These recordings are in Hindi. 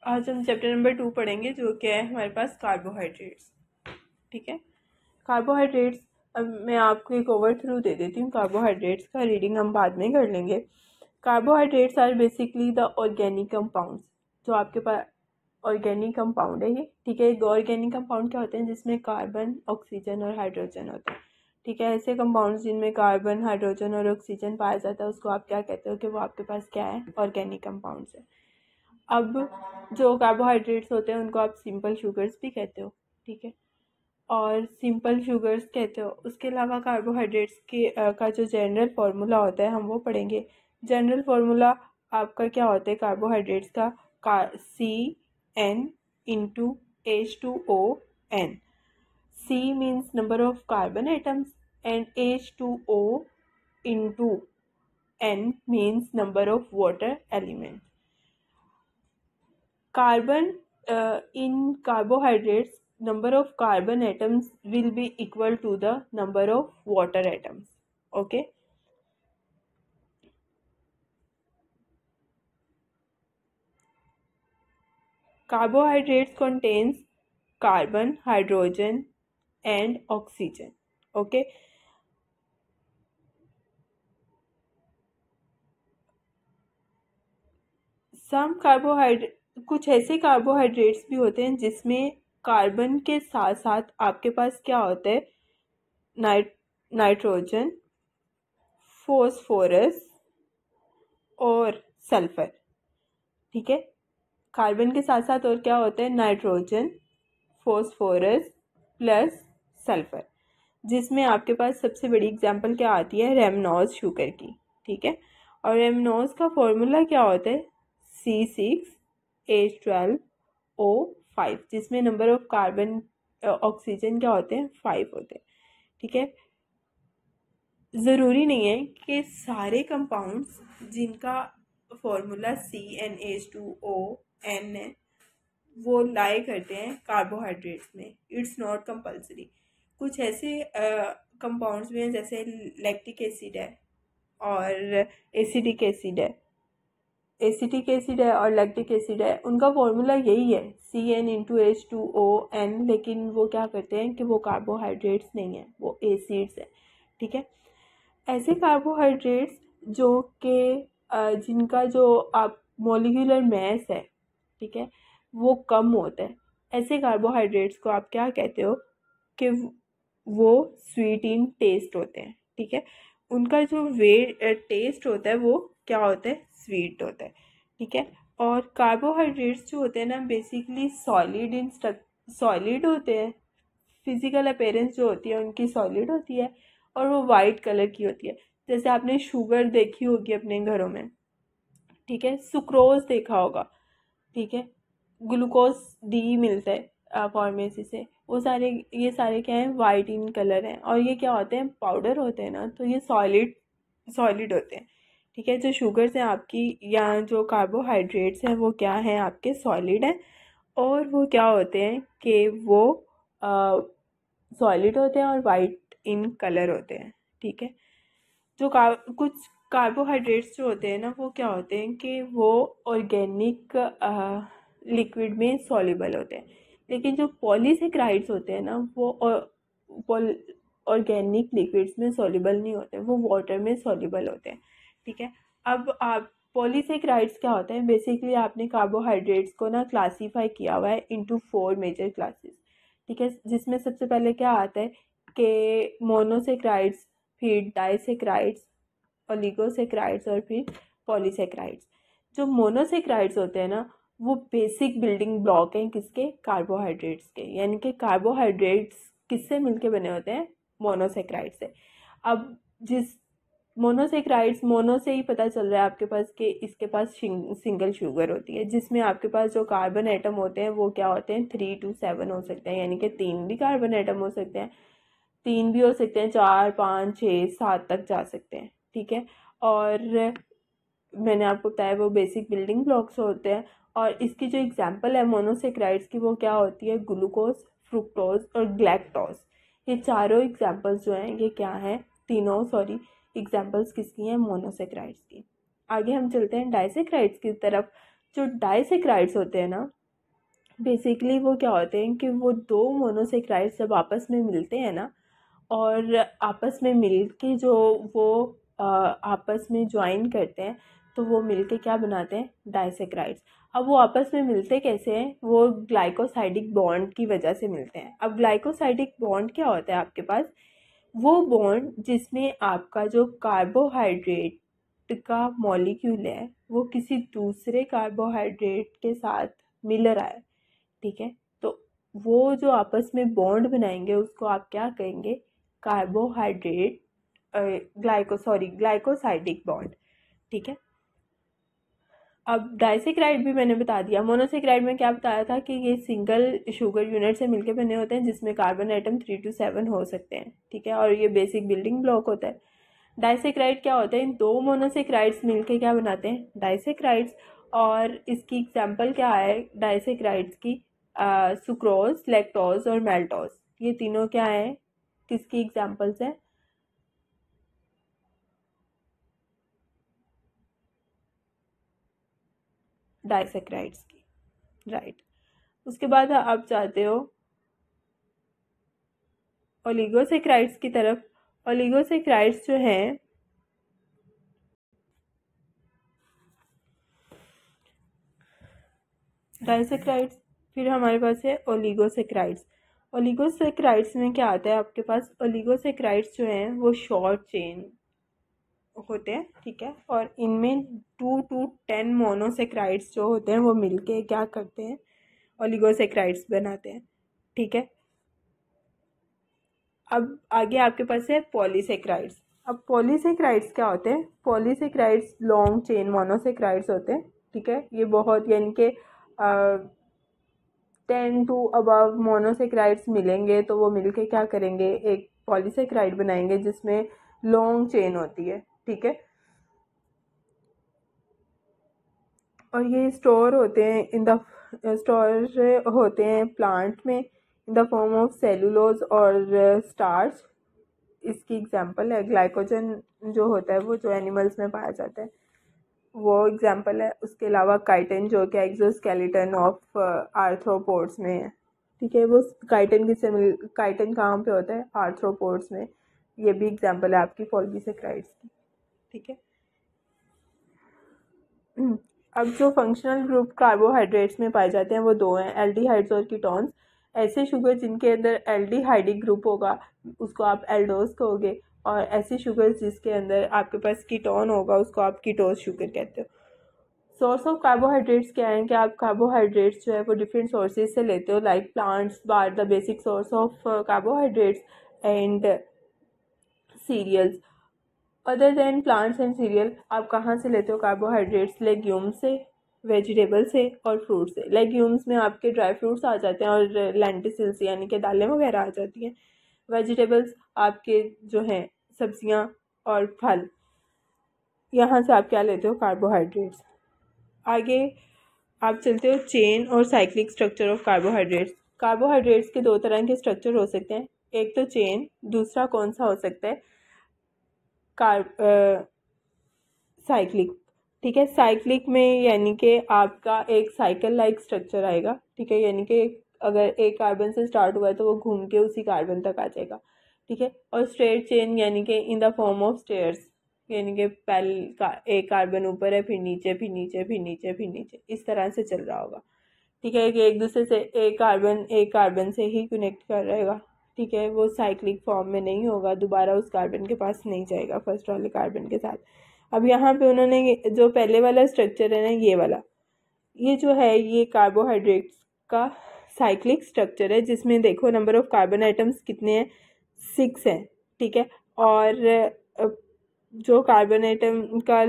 आज हम चैप्टर नंबर 2 पढ़ेंगे, जो कि है हमारे पास कार्बोहाइड्रेट्स। ठीक है, कार्बोहाइड्रेट्स। अब मैं आपको एक ओवरव्यू दे देती हूँ कार्बोहाइड्रेट्स का, रीडिंग हम बाद में कर लेंगे। Carbohydrates are basically the organic compounds, जो आपके पास ऑर्गेनिक कंपाउंड है ये। ठीक है, ऑर्गेनिक कंपाउंड क्या होते हैं? जिसमें कार्बन, ऑक्सीजन और हाइड्रोजन होते हैं। ठीक है, ऐसे कंपाउंड्स जिनमें कार्बन, हाइड्रोजन और ऑक्सीजन पाया जाता है उसको आप क्या कहते हो कि वो आपके पास क्या है? ऑर्गेनिक कंपाउंड्स है। अब जो कार्बोहाइड्रेट्स होते हैं उनको आप सिंपल शुगर्स भी कहते हो। ठीक है, और सिंपल शुगर्स कहते हो। उसके अलावा कार्बोहाइड्रेट्स के का जो जनरल फार्मूला होता है हम वो पढ़ेंगे। जनरल फार्मूला आपका क्या होता है कार्बोहाइड्रेट्स का? CN into H2O(N). C means number of carbon atoms and H2O into N means number of water elements. Carbon in carbohydrates, number of carbon atoms will be equal to the number of water atoms. Okay. Carbohydrates contains carbon, hydrogen and oxygen. Okay. कुछ ऐसे कार्बोहाइड्रेट्स भी होते हैं जिसमें कार्बन के साथ साथ आपके पास क्या होता है? नाइट्रोजन, फॉस्फोरस और सल्फर। ठीक है, कार्बन के साथ साथ और क्या होता है? नाइट्रोजन, फॉस्फोरस प्लस सल्फर, जिसमें आपके पास सबसे बड़ी एग्जांपल क्या आती है? रेमनॉज शुगर की। ठीक है, और रेमनॉज का फॉर्मूला क्या होता है? C6H12O5, जिसमें नंबर ऑफ कार्बन, ऑक्सीजन क्या होते हैं? 5 होते हैं। ठीक है, ज़रूरी नहीं है कि सारे कंपाउंड्स जिनका फॉर्मूला CnH2ON है वो लाई करते हैं कार्बोहाइड्रेट्स में। It's not compulsory. कुछ ऐसे कंपाउंड्स भी हैं जैसे लैक्टिक एसिड है और एसिटिक एसिड है। एसिटिक एसिड है और लैक्टिक एसिड है, उनका फॉर्मूला यही है CN into H2ON, लेकिन वो क्या करते हैं कि वो कार्बोहाइड्रेट्स नहीं है, वो एसिड्स है। ठीक है, ऐसे कार्बोहाइड्रेट्स जो कि जिनका जो आप मॉलिक्यूलर मैस है, ठीक है, वो कम होता है, ऐसे कार्बोहाइड्रेट्स को आप क्या कहते हो कि वो स्वीट इन टेस्ट होते हैं। ठीक है, उनका जो टेस्ट होता है वो क्या होता है? स्वीट होता है। ठीक है, और कार्बोहाइड्रेट्स जो होते हैं ना बेसिकली सॉलिड होते हैं। फिजिकल अपीयरेंस जो होती है उनकी सॉलिड होती है और वो वाइट कलर की होती है। जैसे आपने शुगर देखी होगी अपने घरों में। ठीक है, सुक्रोज देखा होगा। ठीक है, ग्लूकोज डी मिलता है फार्मेसी से। ये सारे क्या हैं? वाइट इन कलर हैं। और ये क्या होते हैं? पाउडर होते हैं ना, तो ये सॉलिड होते हैं। ठीक है, जो शुगर्स हैं आपकी या जो कार्बोहाइड्रेट्स हैं वो क्या हैं? आपके सॉलिड हैं। और वो क्या होते हैं कि वो सॉलिड होते हैं और वाइट इन कलर होते हैं। ठीक है, जो कुछ कार्बोहाइड्रेट्स जो होते हैं ना वो क्या होते हैं कि वो ऑर्गेनिक लिक्विड में सॉल्युबल होते हैं, लेकिन जो पॉलीसेक्राइड्स होते हैं ना वो ऑर्गेनिक लिक्विड्स में सॉल्युबल नहीं होते, वो वाटर में सॉल्युबल होते हैं। ठीक है, अब आप पॉलीसेक्राइड्स क्या होते हैं? बेसिकली आपने कार्बोहाइड्रेट्स को ना क्लासीफाई किया हुआ है इनटू 4 मेजर क्लासेस। ठीक है, जिसमें सबसे पहले क्या आता है कि मोनोसेक्राइड्स, फिर डाइसेक्राइड्स, ओलिगोसेक्राइड्स और फिर पॉलीसेक्राइड्स। जो मोनोसेक्राइड्स होते हैं ना वो बेसिक बिल्डिंग ब्लॉक हैं किसके? कार्बोहाइड्रेट्स के। यानी कि कार्बोहाइड्रेट्स किससे मिलके बने होते हैं? मोनोसेक्राइड से। अब जिस मोनोसेक्राइड्स, मोनो से ही पता चल रहा है आपके पास कि इसके पास सिंगल शुगर होती है, जिसमें आपके पास जो कार्बन एटम होते हैं वो क्या होते हैं? 3 to 7 हो सकते हैं, यानी कि 3 भी कार्बन एटम हो सकते हैं, 3 भी हो सकते हैं, 4, 5, 6, 7 तक जा सकते हैं। ठीक है, और मैंने आपको बताया वो बेसिक बिल्डिंग ब्लॉक्स होते हैं। और इसकी जो एग्जांपल है मोनोसेक्राइड्स की वो क्या होती है? ग्लूकोज, फ्रुक्टोज और ग्लैक्टोज। ये चारों एग्जांपल्स जो हैं ये क्या हैं? एग्जांपल्स किसकी हैं? मोनोसेक्राइड्स की। आगे हम चलते हैं डाइसेक्राइड्स की तरफ। जो डाइसेक्राइड्स होते हैं ना बेसिकली वो क्या होते हैं कि वो दो मोनोसेक्राइड्स जब आपस में मिलते हैं ना, और आपस में मिल के जो वो आपस में ज्वाइन करते हैं, तो वो मिलके क्या बनाते हैं, डाइसेक्राइड्स। अब वो आपस में मिलते कैसे हैं, वो ग्लाइकोसाइडिक बॉन्ड की वजह से मिलते हैं। अब ग्लाइकोसाइडिक बॉन्ड क्या होता है आपके पास, वो बॉन्ड जिसमें आपका जो कार्बोहाइड्रेट का मॉलिक्यूल है वो किसी दूसरे कार्बोहाइड्रेट के साथ मिल रहा है, ठीक है। तो वो जो आपस में बॉन्ड बनाएंगे उसको आप क्या कहेंगे, कार्बोहाइड्रेट ग्लाइकोसाइडिक बॉन्ड, ठीक है। अब डाइसेक्राइड भी मैंने बता दिया। मोनोसेक्राइड में क्या बताया था कि ये सिंगल शुगर यूनिट से मिलके बने होते हैं जिसमें कार्बन एटम 3 to 7 हो सकते हैं, ठीक है, और ये बेसिक बिल्डिंग ब्लॉक होता है। डाइसेक्राइड क्या होता है, इन दो मोनोसेक्राइड्स मिलके क्या बनाते हैं, डाइसेक्राइड्स। और इसकी एग्जांपल क्या है डाइसेक्राइड्स की, सुक्रोज, लैक्टोज और मैल्टोज, ये तीनों क्या है, किसकी एग्जांपल्स हैं, डाइसेक्राइड्स की, राइट। उसके बाद आप चाहते हो ओलिगोसेक्राइड्स की तरफ। ओलिगोसेक्राइड्स जो हैं, डाइसेक्राइड्स, फिर हमारे पास है ओलिगोसेक्राइड्स। ओलिगोसेक्राइड्स में क्या आता है आपके पास, ओलिगोसेक्राइड्स जो हैं वो शॉर्ट चेन होते हैं, ठीक है, और इनमें 2 to 10 मोनोसेक्राइड्स जो होते हैं वो मिलके क्या करते हैं, ओलिगोसेक्राइड्स बनाते हैं, ठीक है। अब आगे आपके पास है पॉलीसेक्राइड्स। अब पॉलीसेक्राइड्स क्या होते हैं, पॉलीसेक्राइड्स लॉन्ग चेन मोनोसेक्राइड्स होते हैं, ठीक है। ये बहुत यानी कि 10 to अबव मोनोसेक्राइड्स मिलेंगे तो वो मिलके क्या करेंगे, एक पॉलीसेक्राइड बनाएंगे जिसमें लॉन्ग चेन होती है, ठीक है। और ये स्टोर होते हैं स्टोर होते हैं प्लांट में in the form of cellulose और स्टार्च। इसकी एग्जांपल है ग्लाइकोजन जो होता है वो जो एनिमल्स में पाया जाता है वो एग्जांपल है। उसके अलावा काइटिन जो कि एक्सोस्केलेटन ऑफ आर्थ्रोपोड्स में है, ठीक है। वो काइटिन किससे मिल, काइटिन कहाँ पे होता है, आर्थ्रोपोड्स में। ये भी एग्जांपल है आपकी पॉलीसेक्राइड्स की, ठीक है। अब जो फंक्शनल ग्रुप कार्बोहाइड्रेट्स में पाए जाते हैं वो दो हैं, एल्डिहाइड्स और कीटोन्स। ऐसे शुगर जिनके अंदर एल्डिहाइडिक ग्रुप होगा उसको आप एल्डोज कहोगे, और ऐसी शुगर जिसके अंदर आपके पास कीटोन होगा उसको आप कीटोज शुगर कहते हो। सोर्स ऑफ कार्बोहाइड्रेट्स क्या है कि आप कार्बोहाइड्रेट्स जो है वो डिफरेंट सोर्सेज से लेते हो, like plants are the basic source of carbohydrates and cereals. Other than plants and cereal आप कहाँ से लेते हो कार्बोहाइड्रेट्स, लेग्यूम से, वेजिटेबल से और फ्रूट से। लेग्यूम्स में आपके ड्राई फ्रूट्स आ जाते हैं और लेंटिसिल्स यानी कि दालें वगैरह आ जाती हैं। वेजिटेबल्स आपके जो हैं सब्जियां और फल, यहाँ से आप क्या लेते हो, कार्बोहाइड्रेट्स। आगे आप चलते हो चेन और cyclic structure of carbohydrates. Carbohydrates के दो तरह के स्ट्रक्चर हो सकते हैं, एक तो चेन, दूसरा कौन सा हो सकता है, साइक्लिक, ठीक है। साइक्लिक में यानी कि आपका एक साइकिल लाइक स्ट्रक्चर आएगा, ठीक है, यानी कि अगर एक कार्बन से स्टार्ट हुआ है तो वो घूम के उसी कार्बन तक आ जाएगा, ठीक है। और स्ट्रेट चेन यानी कि in the form of stairs, यानी कि पहले का एक कार्बन ऊपर है फिर नीचे फिर नीचे फिर नीचे फिर नीचे, इस तरह से चल रहा होगा, ठीक है, कि एक दूसरे से एक कार्बन से ही कनेक्ट कर रहेगा, ठीक है। वो साइक्लिक फॉर्म में नहीं होगा, दोबारा उस कार्बन के पास नहीं जाएगा फर्स्ट वाले कार्बन के साथ। अब यहाँ पे उन्होंने जो पहले वाला स्ट्रक्चर है ना, ये वाला, ये जो है ये कार्बोहाइड्रेट्स का साइक्लिक स्ट्रक्चर है जिसमें देखो नंबर ऑफ कार्बन आइटम्स कितने हैं, 6 हैं, ठीक है। और जो कार्बन आइटम का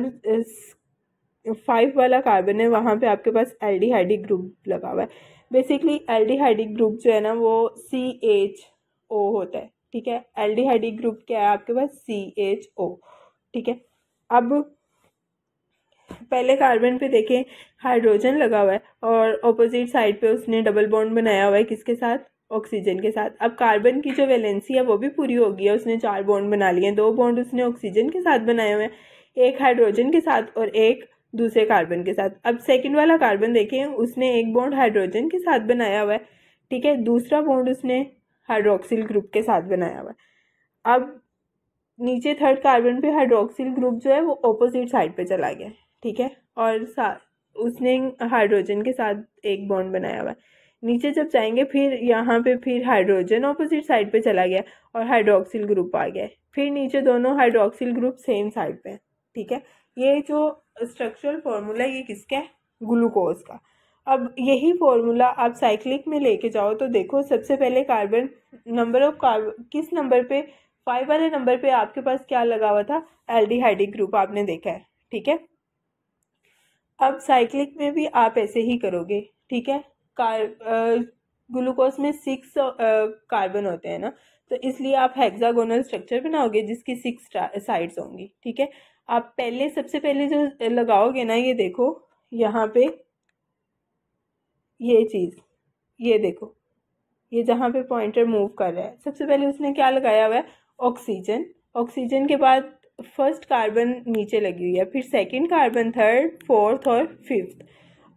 5 वाला कार्बन है वहाँ पे आपके पास एल्डिहाइडिक ग्रुप लगा हुआ है। बेसिकली एल्डिहाइडिक ग्रुप जो है ना वो CHO होता है, ठीक है। एल्डिहाइडिक ग्रुप क्या है आपके पास, CHO, ठीक है। अब पहले कार्बन पे देखें हाइड्रोजन लगा हुआ है और ऑपोजिट साइड पे उसने डबल बॉन्ड बनाया हुआ है, किसके साथ, ऑक्सीजन के साथ। अब कार्बन की जो वैलेंसी है वो भी पूरी हो गई है, उसने 4 बॉन्ड बना लिए हैं, 2 बॉन्ड उसने ऑक्सीजन के साथ बनाए हुए हैं, एक हाइड्रोजन के साथ और एक दूसरे कार्बन के साथ। अब सेकंड वाला कार्बन देखें, उसने एक बॉन्ड हाइड्रोजन के साथ बनाया हुआ है, ठीक है, दूसरा बॉन्ड उसने हाइड्रोक्सिल ग्रुप के साथ बनाया हुआ है। अब नीचे थर्ड कार्बन पे हाइड्रोक्सिल ग्रुप जो है वो ऑपोजिट साइड पे चला गया, ठीक है, और उसने हाइड्रोजन के साथ एक बॉन्ड बनाया हुआ है। नीचे जब जाएंगे फिर यहाँ पे फिर हाइड्रोजन ऑपोजिट साइड पे चला गया और हाइड्रोक्सिल ग्रुप आ गया, फिर नीचे दोनों हाइड्रोक्सिल ग्रुप सेम साइड पे, ठीक है। ये जो स्ट्रक्चरल फॉर्मूला ये किसका है? ग्लूकोज का। अब यही फॉर्मूला आप साइक्लिक में लेके जाओ तो देखो, सबसे पहले कार्बन नंबर ऑफ कार्बन किस नंबर पे, 5 वाले नंबर पे आपके पास क्या लगा हुआ था? एल्डिहाइडिक ग्रुप, आपने देखा है, ठीक है। अब साइक्लिक में भी आप ऐसे ही करोगे, ठीक है। ग्लूकोज में 6 कार्बन होते हैं ना, तो इसलिए आप हेक्सागोनल स्ट्रक्चर बनाओगे जिसकी 6 साइड्स होंगी, ठीक है। आप पहले सबसे पहले जो लगाओगे ना, ये देखो यहाँ पे ये चीज़, ये देखो, ये जहाँ पे पॉइंटर मूव कर रहा है, सबसे पहले उसने क्या लगाया हुआ है? ऑक्सीजन। ऑक्सीजन के बाद फर्स्ट कार्बन नीचे लगी हुई है, फिर सेकंड कार्बन, थर्ड, फोर्थ और फिफ्थ।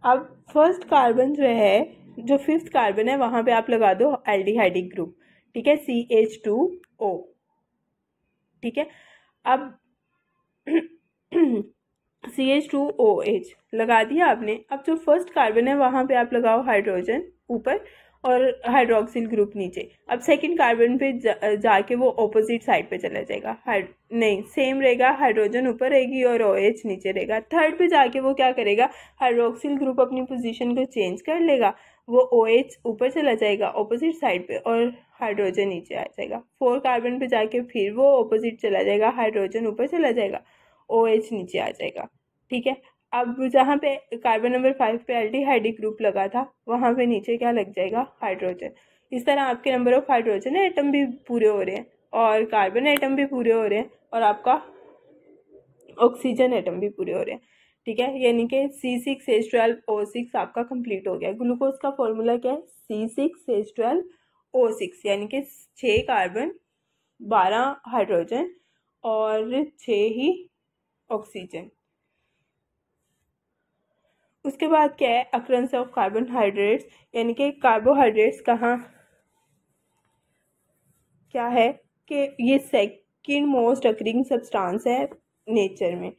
अब फर्स्ट कार्बन जो है, जो फिफ्थ कार्बन है, वहाँ पे आप लगा दो एल्डिहाइडिक ग्रुप, ठीक है, CH2O, ठीक है। अब CH2OH लगा दिया आपने। अब जो फर्स्ट कार्बन है वहाँ पे आप लगाओ हाइड्रोजन ऊपर और हाइड्रोक्सिल ग्रुप नीचे। अब सेकंड कार्बन पे जाके वो ऑपोजिट साइड पे चला जाएगा, नहीं सेम रहेगा, हाइड्रोजन ऊपर रहेगी और OH नीचे रहेगा। थर्ड पे जाके वो क्या करेगा? हाइड्रोक्सिल ग्रुप अपनी पोजीशन को चेंज कर लेगा, वो OH ऊपर चला जाएगा ऑपोजिट साइड पे और हाइड्रोजन नीचे आ जाएगा। 4 कार्बन पे जाके फिर वो ऑपोजिट चला जाएगा, हाइड्रोजन ऊपर चला जाएगा, OH नीचे आ जाएगा, ठीक है। अब जहाँ पे कार्बन नंबर 5 पे एल्डिहाइडिक ग्रुप लगा था, वहाँ पे नीचे क्या लग जाएगा? हाइड्रोजन। इस तरह आपके नंबर ऑफ हाइड्रोजन एटम भी पूरे हो रहे हैं और कार्बन एटम भी पूरे हो रहे हैं और आपका ऑक्सीजन एटम भी पूरे हो रहे हैं, ठीक है। यानी कि C6H12O6 आपका कंप्लीट हो गया। ग्लूकोज का फॉर्मूला क्या है? C6H12O6, यानी कि 6 कार्बन, 12 हाइड्रोजन और 6 ही ऑक्सीजन। उसके बाद क्या है? अक्रंस ऑफ कार्बोहाइड्रेट्स, यानी कि कार्बोहाइड्रेट्स कहाँ क्या है कि ये सेकंड मोस्ट अकरिंग सब्सटेंस है नेचर में,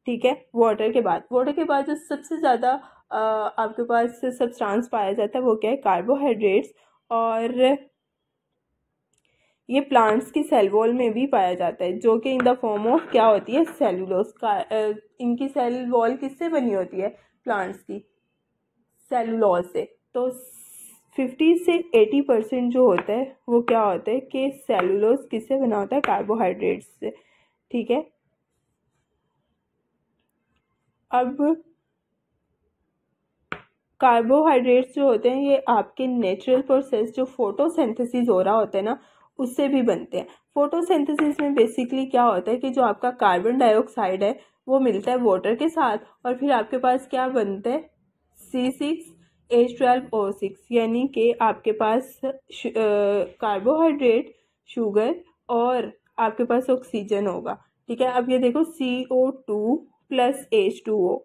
ठीक है, वाटर के बाद। वाटर के बाद जो सबसे ज़्यादा आपके पास सब्सटेंस पाया जाता है वो क्या है? कार्बोहाइड्रेट्स। और ये प्लांट्स की सेल वॉल में भी पाया जाता है, जो कि इन द फॉर्म ऑफ क्या होती है? सेलुलोज का। इनकी सेल वॉल किससे बनी होती है? प्लांट्स की सेलुलोज से। तो 50 से 80% जो होता है वो क्या होता है कि सेलुलोज किससे बना होता है? कार्बोहाइड्रेट्स से, ठीक है। अब कार्बोहाइड्रेट्स जो होते हैं ये आपके नेचुरल प्रोसेस जो फोटोसिंथेसिस हो रहा होता है ना, उससे भी बनते हैं। फोटोसिंथेसिस में बेसिकली क्या होता है कि जो आपका कार्बन डाइऑक्साइड है वो मिलता है वाटर के साथ और फिर आपके पास क्या बनता है? C6H12O6, यानी कि आपके पास कार्बोहाइड्रेट, शुगर और आपके पास ऑक्सीजन होगा, ठीक है। अब ये देखो CO2 प्लस H2O,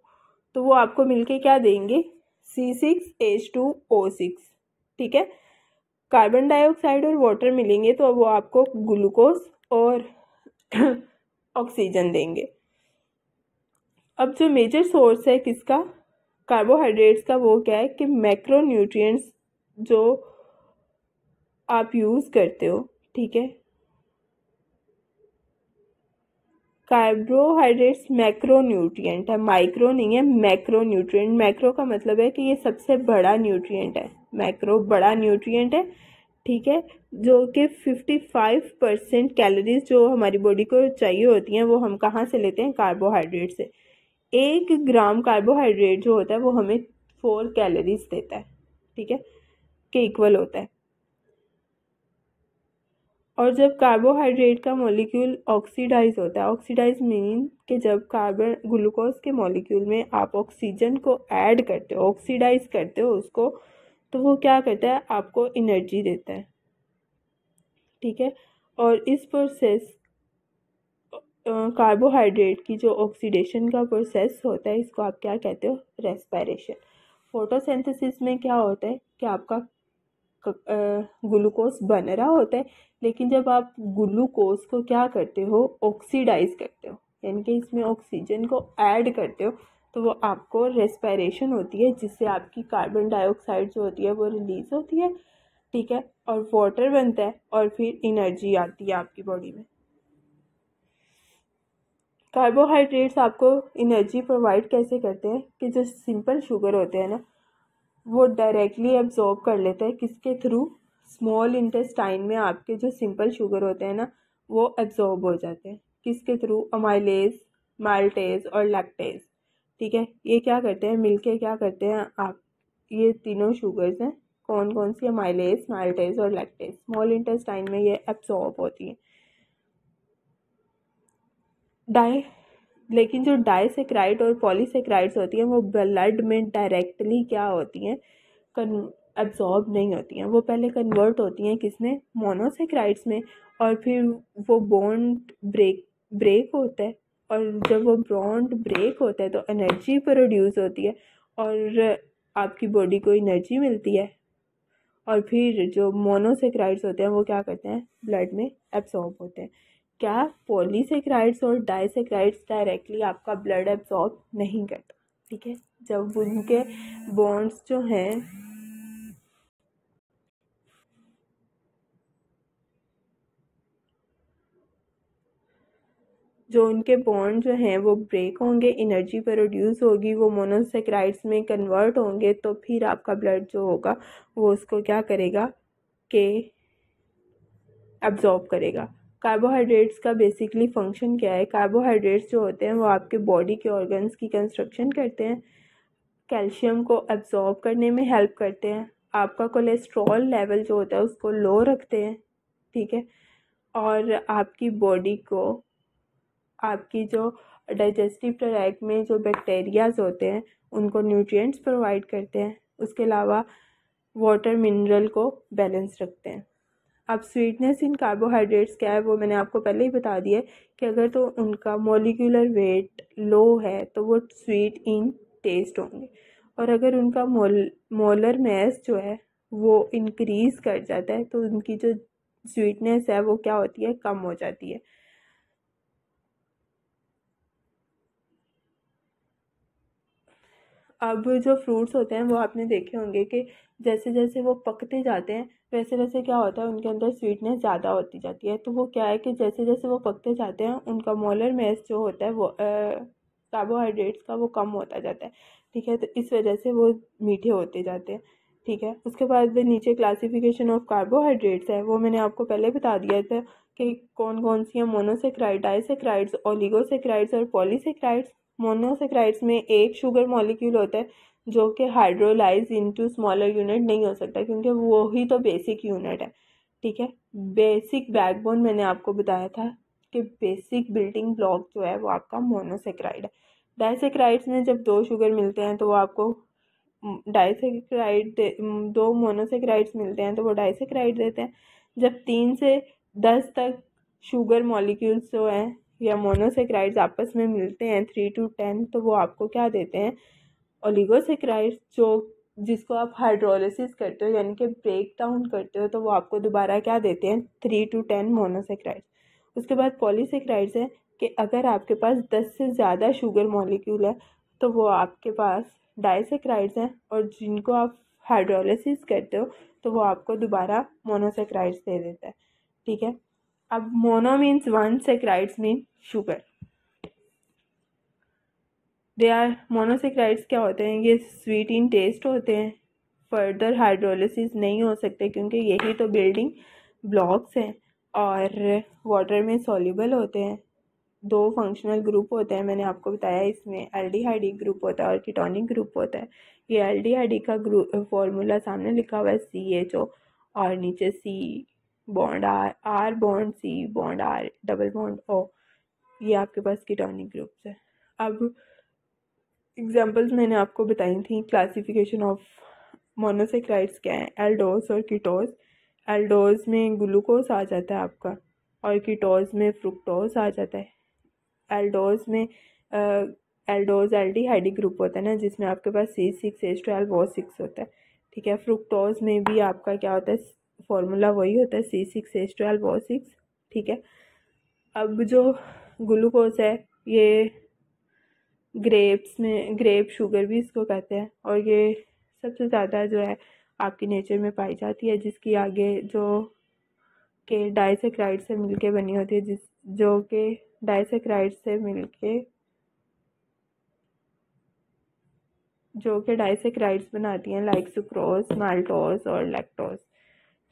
तो वो आपको मिलके क्या देंगे? C6H2O6, ठीक है। कार्बन डाइऑक्साइड और वाटर मिलेंगे तो वो आपको ग्लूकोज और ऑक्सीजन देंगे। अब जो मेजर सोर्स है किसका? कार्बोहाइड्रेट्स का, वो क्या है कि मैक्रोन्यूट्रिएंट्स जो आप यूज़ करते हो, ठीक है। कार्बोहाइड्रेट्स मैक्रोन्यूट्रिएंट है, माइक्रो नहीं है, मैक्रोन्यूट्रिएंट। मैक्रो का मतलब है कि ये सबसे बड़ा न्यूट्रिएंट है, मैक्रो बड़ा न्यूट्रिएंट है, ठीक है, जो कि 55% कैलोरीज जो हमारी बॉडी को चाहिए होती हैं वो हम कहाँ से लेते हैं? कार्बोहाइड्रेट से। 1 ग्राम कार्बोहाइड्रेट जो होता है वो हमें 4 कैलोरीज देता है, ठीक है, के इक्वल होता है। और जब कार्बोहाइड्रेट का मॉलिक्यूल ऑक्सीडाइज होता है, ऑक्सीडाइज मीन कि जब कार्बन ग्लूकोज के मॉलिक्यूल में आप ऑक्सीजन को ऐड करते हो, ऑक्सीडाइज करते हो उसको, तो वो क्या करता है? आपको एनर्जी देता है, ठीक है। और इस प्रोसेस कार्बोहाइड्रेट की जो ऑक्सीडेशन का प्रोसेस होता है, इसको आप क्या कहते हो? रेस्पिरेशन। फोटोसिंथेसिस में क्या होता है कि आपका ग्लूकोज बन रहा होता है, लेकिन जब आप ग्लूकोज को क्या करते हो? ऑक्सीडाइज करते हो, यानी कि इसमें ऑक्सीजन को ऐड करते हो, तो वो आपको रेस्पिरेशन होती है, जिससे आपकी कार्बन डाइऑक्साइड जो होती है वो रिलीज होती है, ठीक है, और वाटर बनता है और फिर एनर्जी आती है आपकी बॉडी में। कार्बोहाइड्रेट्स आपको एनर्जी प्रोवाइड कैसे करते हैं कि जो सिंपल शुगर होते हैं ना, वो डायरेक्टली एब्जॉर्ब कर लेते हैं, किसके थ्रू? स्मॉल इंटेस्टाइन में आपके जो सिंपल शुगर होते हैं ना, वो एब्जॉर्ब हो जाते हैं, किसके थ्रू? अमाइलेज, माल्टेज और लैक्टेज, ठीक है। ये क्या करते हैं मिलके, क्या करते हैं आप, ये तीनों शुगर्स हैं, कौन कौन सी? अमाइलेज, माल्टेज और लैक्टेज, स्मॉल इंटेस्टाइन में ये एब्जॉर्ब होती हैं। डाई लेकिन जो डाइसेक्राइड और पॉलीसेक्राइड्स होती हैं वो ब्लड में डायरेक्टली क्या होती हैं? एब्जॉर्ब नहीं होती हैं, वो पहले कन्वर्ट होती हैं किसमें? मोनोसेक्राइड्स में, और फिर वो बॉन्ड ब्रेक होता है, और जब वो बॉन्ड ब्रेक होता है तो एनर्जी प्रोड्यूस होती है और आपकी बॉडी को एनर्जी मिलती है, और फिर जो मोनोसेक्राइड्स होते हैं वो क्या करते हैं? ब्लड में एब्सॉर्ब होते हैं। क्या पॉलीसेक्राइड्स और डाइसेक्राइड्स डायरेक्टली आपका ब्लड एब्सॉर्ब नहीं करता, ठीक है। जब उनके बॉन्ड्स जो हैं, उनके बॉन्ड जो हैं वो ब्रेक होंगे, एनर्जी प्रोड्यूस होगी, वो मोनोसेक्राइड्स में कन्वर्ट होंगे, तो फिर आपका ब्लड जो होगा वो उसको क्या करेगा कि एब्जॉर्ब करेगा। कार्बोहाइड्रेट्स का बेसिकली फंक्शन क्या है? कार्बोहाइड्रेट्स जो होते हैं वो आपके बॉडी के ऑर्गन्स की कंस्ट्रक्शन करते हैं, कैल्शियम को एब्जॉर्ब करने में हेल्प करते हैं, आपका कोलेस्ट्रॉल लेवल जो होता है उसको लो रखते हैं, ठीक है, और आपकी बॉडी को, आपकी जो डाइजेस्टिव ट्रैक्ट में जो बैक्टीरियाज होते हैं उनको न्यूट्रिएंट्स प्रोवाइड करते हैं, उसके अलावा वाटर मिनरल को बैलेंस रखते हैं। अब स्वीटनेस इन कार्बोहाइड्रेट्स क्या है वो मैंने आपको पहले ही बता दिया है कि अगर तो उनका मॉलिक्यूलर वेट लो है तो वो स्वीट इन टेस्ट होंगे, और अगर उनका मोलर मास जो है वो इंक्रीज़ कर जाता है तो उनकी जो स्वीटनेस है वो क्या होती है? कम हो जाती है। अब जो फ्रूट्स होते हैं वो आपने देखे होंगे कि जैसे जैसे वो पकते जाते हैं वैसे वैसे क्या होता है, उनके अंदर स्वीटनेस ज़्यादा होती जाती है, तो वो क्या है कि जैसे जैसे वो पकते जाते हैं उनका मोलर मास जो होता है वो कार्बोहाइड्रेट्स का वो कम होता जाता है, ठीक है, तो इस वजह से वो मीठे होते जाते हैं, ठीक है। उसके बाद नीचे क्लासिफिकेशन ऑफ कार्बोहाइड्रेट्स है, वो मैंने आपको पहले बता दिया था कि कौन कौन सी है: मोनोसेक्राइड, डाइसेक्राइड्स, ओलिगोसेक्राइड्स और पॉलीसेक्राइड्स। मोनोसेक्राइड्स में एक शुगर मॉलिक्यूल होता है जो कि हाइड्रोलाइज इनटू स्मॉलर यूनिट नहीं हो सकता, क्योंकि वो ही तो बेसिक यूनिट है, ठीक है। बेसिक बैकबोन मैंने आपको बताया था कि बेसिक बिल्डिंग ब्लॉक जो है वो आपका मोनोसेक्राइड है। डाइसेक्राइड्स में जब दो शुगर मिलते हैं तो वो आपको डाइसेक्राइड, दो मोनोसेक्राइड्स मिलते हैं तो वो डाइसेक्राइड देते हैं। जब 3 से 10 तक शुगर मॉलिक्यूल्स जो हैं या मोनोसेक्राइड्स आपस में मिलते हैं, 3 to 10, तो वो आपको क्या देते हैं? ओलिगोसेक्राइड्स, जो जिसको आप हाइड्रोलिसिस करते हो यानी कि ब्रेक डाउन करते हो, तो वो आपको दोबारा क्या देते हैं? 3 to 10 मोनोसेक्राइड्स। उसके बाद पॉलीसेक्राइड्स है कि अगर आपके पास 10 से ज़्यादा शुगर मॉलिक्यूल है तो वो आपके पास डाइसेक्राइड्स हैं, और जिनको आप हाइड्रोलिसिस करते हो तो वो आपको दोबारा मोनोसेक्राइड्स दे देता है, ठीक है। अब mono means one, saccharides mean sugar. They are monosaccharides क्या होते हैं? ये स्वीट इन टेस्ट होते हैं, फर्दर हाइड्रोलिसिस नहीं हो सकते क्योंकि यही तो बिल्डिंग ब्लॉक्स हैं, और वाटर में सॉल्युबल होते हैं। दो फंक्शनल ग्रुप होते हैं, मैंने आपको बताया, इसमें एल्डिहाइडिक ग्रुप होता है और कीटोनिक ग्रुप होता है। ये एल्डिहाइडिक का ग्रुप फॉर्मूला सामने लिखा हुआ है CHO, और नीचे C bond R bond C bond R double bond O, ये आपके पास कीटोनिक ग्रुप्स है। अब एग्जांपल्स मैंने आपको बताई थी। क्लासिफिकेशन ऑफ मोनोसेक्राइड्स क्या है? एल्डोज और कीटोज। एल्डोज में ग्लूकोज आ जाता है आपका, और कीटोज में फ्रुक्टोज आ जाता है। एल्डोज में एल्डोज एल्डिहाइडिक ग्रुप होता है ना, जिसमें आपके पास C6H12O6 होता है। ठीक है, फ्रुक्टोज में भी आपका क्या होता है, फॉर्मूला वही होता है C6H12O6। ठीक है, अब जो ग्लूकोज है ये ग्रेप्स में, ग्रेप शुगर भी इसको कहते हैं, और ये सबसे ज़्यादा जो है आपकी नेचर में पाई जाती है, जिसकी आगे जो के डाइसेक्राइड से मिलके बनी होती है, जो कि डाइसेक्राइड से मिलके जो कि डाइसेक्राइड्स बनाती हैं, लाइक सुक्रोज, माल्टोज और लैक्टोज।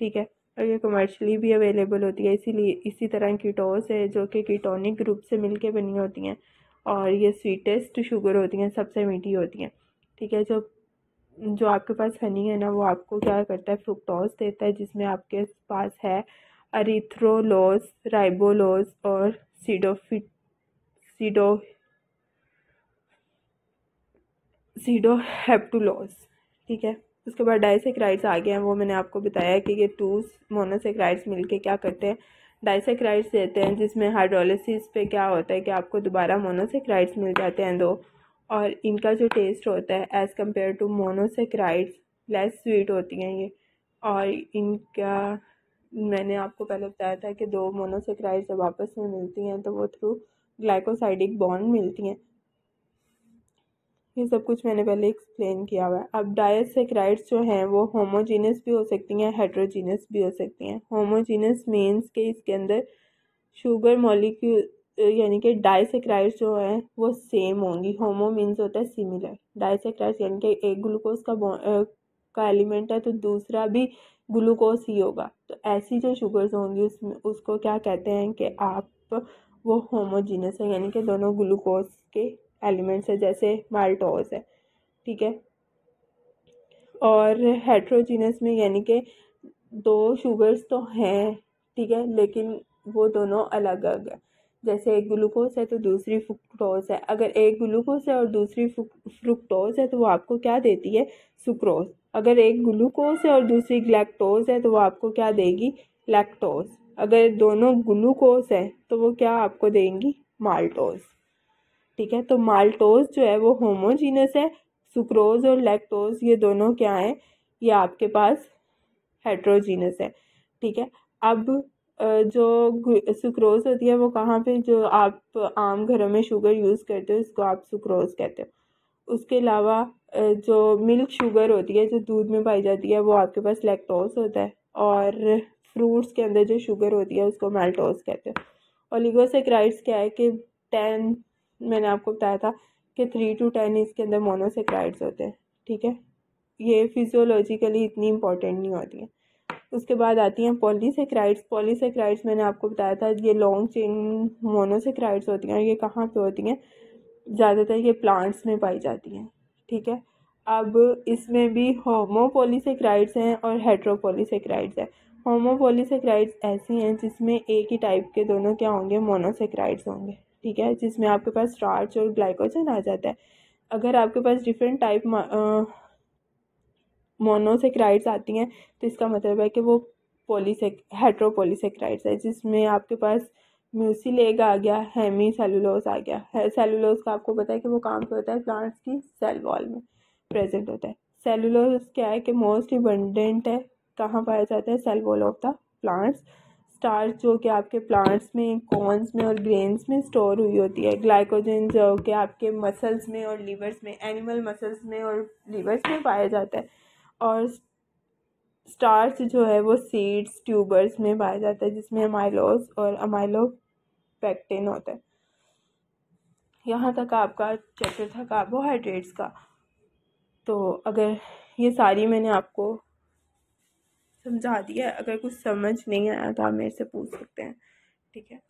ठीक है, और ये कमर्शियली भी अवेलेबल होती है। इसीलिए इसी तरह कीटोज है जो कि कीटोनिक ग्रुप से मिलके बनी होती हैं, और ये स्वीटेस्ट शुगर होती हैं, सबसे मीठी होती हैं। ठीक है, जो जो आपके पास हनी है ना, वो आपको क्या करता है, फ्रुक्टोज देता है, जिसमें आपके पास है अरिथ्रोलोज, राइबोलोज और सीडो सीडोहेप्टुलोज। ठीक है, उसके बाद डाइसेक्राइड्स आ गए हैं। वो मैंने आपको बताया कि ये 2 मोनोसेक्राइड्स मिलके क्या करते हैं, डाइसेक्राइड्स देते हैं, जिसमें हाइड्रोलिसिस पे क्या होता है कि आपको दोबारा मोनोसेक्राइड्स मिल जाते हैं 2, और इनका जो टेस्ट होता है as compared to monosaccharides less sweet होती हैं ये। और इनका मैंने आपको पहले बताया था कि 2 मोनोसेक्राइड्स जब आपस में मिलती हैं तो वो थ्रू ग्लाइकोसाइडिक बॉन्ड मिलती हैं। ये सब कुछ मैंने पहले एक्सप्लेन किया हुआ है। अब डाइसेक्राइड्स जो हैं वो होमोजीनस भी हो सकती हैं, हेट्रोजीनस भी हो सकती हैं। होमोजीनस मीन्स के इसके अंदर शुगर मॉलिक्यूल यानी कि डाइसेक्राइड्स जो हैं वो सेम होंगी। होमो मीन्स होता है सिमिलर, डाइसेक्राइड्स यानी कि एक ग्लूकोज का एलिमेंट है तो दूसरा भी ग्लूकोज ही होगा। तो ऐसी जो शुगर्स होंगी उसमें उसको क्या कहते हैं कि आप वो होमोजीनस है, यानी कि दोनों ग्लूकोज के एलिमेंट्स है, जैसे माल्टोज है। ठीक है, और हेट्रोजीनस में यानी कि 2 शुगर्स तो हैं, ठीक है, लेकिन वो दोनों अलग अलग है। जैसे एक ग्लूकोज है तो दूसरी फ्रुक्टोज है। अगर एक ग्लूकोज है और दूसरी फ्रुक्टोज है तो वो आपको क्या देती है, सुक्रोज। अगर एक ग्लूकोज है और दूसरी ग्लैक्टोज है तो वो आपको क्या देगी, लैक्टोज। अगर दोनों ग्लूकोज है तो वो क्या आपको देंगी, माल्टोज। ठीक है, तो माल्टोज जो है वो होमोजीनस है, सुक्रोज और लैक्टोज ये दोनों क्या हैं, ये आपके पास हेट्रोजीनस है। ठीक है, अब जो सुक्रोज होती है वो कहाँ पे, जो आप आम घरों में शुगर यूज़ करते हो इसको आप सुक्रोज कहते हो। उसके अलावा जो मिल्क शुगर होती है जो दूध में पाई जाती है वो आपके पास लैक्टोज होता है, और फ्रूट्स के अंदर जो शुगर होती है उसको माल्टोज कहते हैं। ओलिगोसेक्राइड्स क्या है कि 10 मैंने आपको बताया था कि 3 to 10 इसके अंदर मोनोसेक्राइड्स होते हैं। ठीक है, ये फिजियोलॉजिकली इतनी इंपॉर्टेंट नहीं होती हैं। उसके बाद आती हैं पॉलीसेक्राइड्स। पॉलीसेक्राइड्स मैंने आपको बताया था ये लॉन्ग चेन मोनोसेक्राइड्स होती हैं। ये कहाँ पे होती हैं, ज़्यादातर ये प्लांट्स में पाई जाती हैं। ठीक है, अब इसमें भी होमोपॉलीसेक्राइड्स हैं और हेट्रोपॉलीसेक्राइड्स हैं। होमोपॉलीसेक्राइड्स ऐसी हैं जिसमें एक ही टाइप के दोनों क्या होंगे, मोनोसेक्राइड्स होंगे। ठीक है, जिसमें आपके पास स्टार्च और ग्लाइकोजन आ जाता है। अगर आपके पास डिफरेंट टाइप मोनोसेक्राइड्स आती हैं तो इसका मतलब है कि वो हेट्रोपॉलीसेक्राइड्स है, जिसमें आपके पास म्यूसिलेग आ गया, हेमी सेलुलोज आ गया। सेलुलोज का आपको पता है कि वो काम पे होता है, प्लांट्स की सेल वॉल में प्रेजेंट होता है। सेलुलोज क्या है कि मोस्ट इबंडेंट है, कहाँ पाया जाता है, cell wall of the plants. Starch जो कि आपके प्लांट्स में, कॉर्न्स में और ग्रेन्स में स्टोर हुई होती है। ग्लाइकोजन जो कि आपके मसल्स में और लीवर्स में, एनिमल मसल्स में और लीवर्स में पाया जाता है। और स्टार्च जो है वो सीड्स, ट्यूबर्स में पाया जाता है, जिसमें अमाइलोज और अमाइलोपेक्टिन होता है। यहाँ तक आपका चैप्टर था कार्बोहाइड्रेट्स का। तो अगर ये सारी मैंने आपको समझा दिया है, अगर कुछ समझ नहीं आया तो आप मेरे से पूछ सकते हैं। ठीक है।